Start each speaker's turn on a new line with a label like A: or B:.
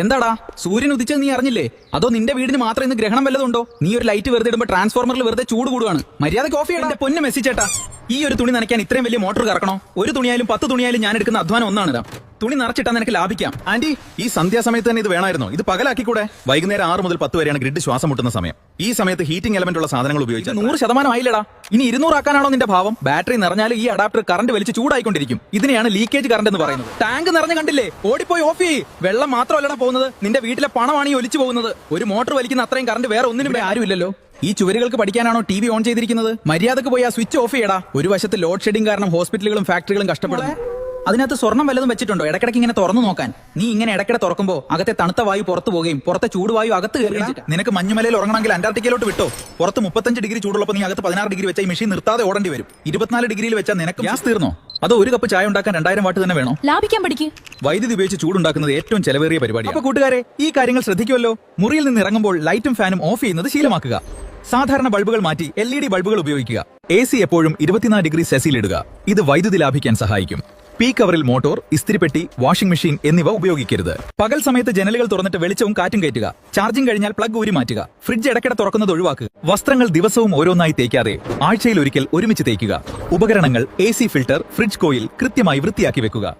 A: എന്താടാ സൂര്യൻ ഉദിച്ചത് നീ അറിഞ്ഞില്ലേ? അതോ നിന്റെ വീടിന് മാത്രം ഇന്ന് ഗ്രഹണം വല്ലതുണ്ടോ? നീ ഒരു ലൈറ്റ് വെറുതെ ഇടുമ്പോൾ ട്രാൻസ്ഫോർമറിൽ വെറുതെ ചൂട് കൂടുകയാണ്. മര്യാദയ്ക്ക് ഓഫ് ചെയ്യണ്ട. പൊന്നു മെസ്സി ചേട്ടാ, ഈ ഒരു തുണി നനയ്ക്കാൻ ഇത്രയും വലിയ മോട്ടോർ കറക്കണോ? ഒരു തുണിയായാലും 10 തുണിയായാലും ഞാൻ എടുക്കുന്ന അധ്വാനം ഒന്നാണ്. തുണി നിറച്ചിട്ടാ നിനക്ക് ലാഭിക്കാം.
B: ആന്റി, ഈ സന്ധ്യാസമയത്ത് തന്നെ ഇത് വേണമായിരുന്നോ? ഇത് പകലാക്കിക്കൂടെ? വൈകുന്നേരം 6 മുതൽ 10 വരെയാണ് ഗ്രിഡ് ശ്വാസം മുട്ടുന്ന സമയം. ഈ സമയത്ത് ഹീറ്റിംഗ് എലമെന്റ് ഉള്ള സാധനങ്ങൾ ഉപയോഗിച്ച്
A: 100% ആയില്ലടാ. ഇനി 200 ആക്കാനാണോ നിന്റെ ഭാവം? ബാറ്ററി നിറഞ്ഞാൽ ഈ അഡാപ്റ്റർ കറണ്ട് വലിച്ച് ചൂടായിക്കൊണ്ടിരിക്കും. ഇതിനെയാണ് ലീക്കേജ് കറണ്ട് എന്ന് പറയുന്നത്. ടാങ്ക് നിറഞ്ഞ കണ്ടില്ലേ? ഓടിപ്പോയി ഓഫ് ചെയ്യ്. വെള്ളം മാത്രമല്ലടാ പോകുന്നത്, നിന്റെ വീട്ടിലെ പണമാണ് ഈ ഒലിച്ചു പോകുന്നത്. ഒരു മോട്ടോർ വലിക്കുന്ന അത്രയും കറണ്ട് വേറെ ഒന്നിനും ആരുമില്ലല്ലോ. ഈ ചുവരുകൾക്ക് പഠിക്കാനാണോ ടി വി ഓൺ ചെയ്തിരിക്കുന്നത്? മര്യാദക്ക് പോയി ആ സ്വിച്ച് ഓഫ് ചെയ്യടാ. ഒരു വശത്ത് ലോഡ് ഷെഡിംഗ് കാരണം ഹോസ്പിറ്റലുകളും ഫാക്ടറികളും കഷ്ടപ്പെടുന്നു. അതിനകത്ത് സ്വർണം വല്ലതും വെച്ചിട്ടുണ്ടോ? ഇടയ്ക്കിടയ്ക്ക് ഇങ്ങനെ തുറന്നു നോക്കാൻ. നീ ഇങ്ങനെ ഇടയ്ക്കിടെ തുറക്കുമ്പോ അകത്തെ തണുത്ത വായു പുറത്തു പോവുകയും പുറത്തെ ചൂടുവായു അകത്ത് കയറുകയും.
B: നിനക്ക് മഞ്ഞുമലയിൽ ഉറങ്ങണമെങ്കിൽ അന്റാർട്ടിക്കയിലോട്ട് വിട്ടോ. പുറത്ത് 35 ഡിഗ്രി ചൂടുള്ളപ്പോൾ നീ അകത്ത് 16 ഡിഗ്രി വെച്ചാൽ ഈ മെഷീൻ നിർത്താതെ ഓടേണ്ടി വരും. 24 ഡിഗ്രിയിൽ വെച്ചാൽ നിനക്ക് ഗ്യാസ് തീർന്നോ? അതോ ഒരു കപ്പ് ചായ ഉണ്ടാക്കാൻ 2000 വാട്ട് തന്നെ വേണോ?
C: ലാഭിക്കാൻ പഠിക്കും.
B: വൈദ്യുതി ഉപയോഗിച്ച് ചൂടുണ്ടാക്കുന്നത് ഏറ്റവും ചെലവേറിയ പരിപാടിയാണ്.
A: അപ്പൊ കൂട്ടുകാരെ, ഈ കാര്യങ്ങൾ ശ്രദ്ധിക്കുമല്ലോ. മുറിയിൽ നിന്ന് ഇറങ്ങുമ്പോൾ ലൈറ്റും ഫാനും ഓഫ് ചെയ്യുന്നത് ശീലമാക്കുക. സാധാരണ ബൾബുകൾ മാറ്റി LED ബൾബുകൾ ഉപയോഗിക്കുക. AC എപ്പോഴും 24 ഡിഗ്രി സെസിയിൽ ഇടുക. ഇത് വൈദ്യുതി ലാഭിക്കാൻ സഹായിക്കും. പീക്ക് അവറിൽ മോട്ടോർ, ഇസ്തിരിപ്പെട്ടി, വാഷിംഗ് മെഷീൻ എന്നിവ ഉപയോഗിക്കരുത്. പകൽ സമയത്ത് ജനലുകൾ തുറന്നിട്ട് വെളിച്ചവും കാറ്റും കയറ്റുക. ചാർജിംഗ് കഴിഞ്ഞാൽ പ്ലഗ് ഊരി മാറ്റുക. ഫ്രിഡ്ജ് ഇടയ്ക്കിടെ തുറക്കുന്നത് ഒഴിവാക്കുക. വസ്ത്രങ്ങൾ ദിവസവും ഓരോന്നായി തേക്കാതെ ആഴ്ചയിൽ ഒരിക്കൽ ഒരുമിച്ച് തേക്കുക. ഉപകരണങ്ങൾ, AC ഫിൽട്ടർ, ഫ്രിഡ്ജ് കോയിൽ കൃത്യമായി വൃത്തിയാക്കി വെക്കുക.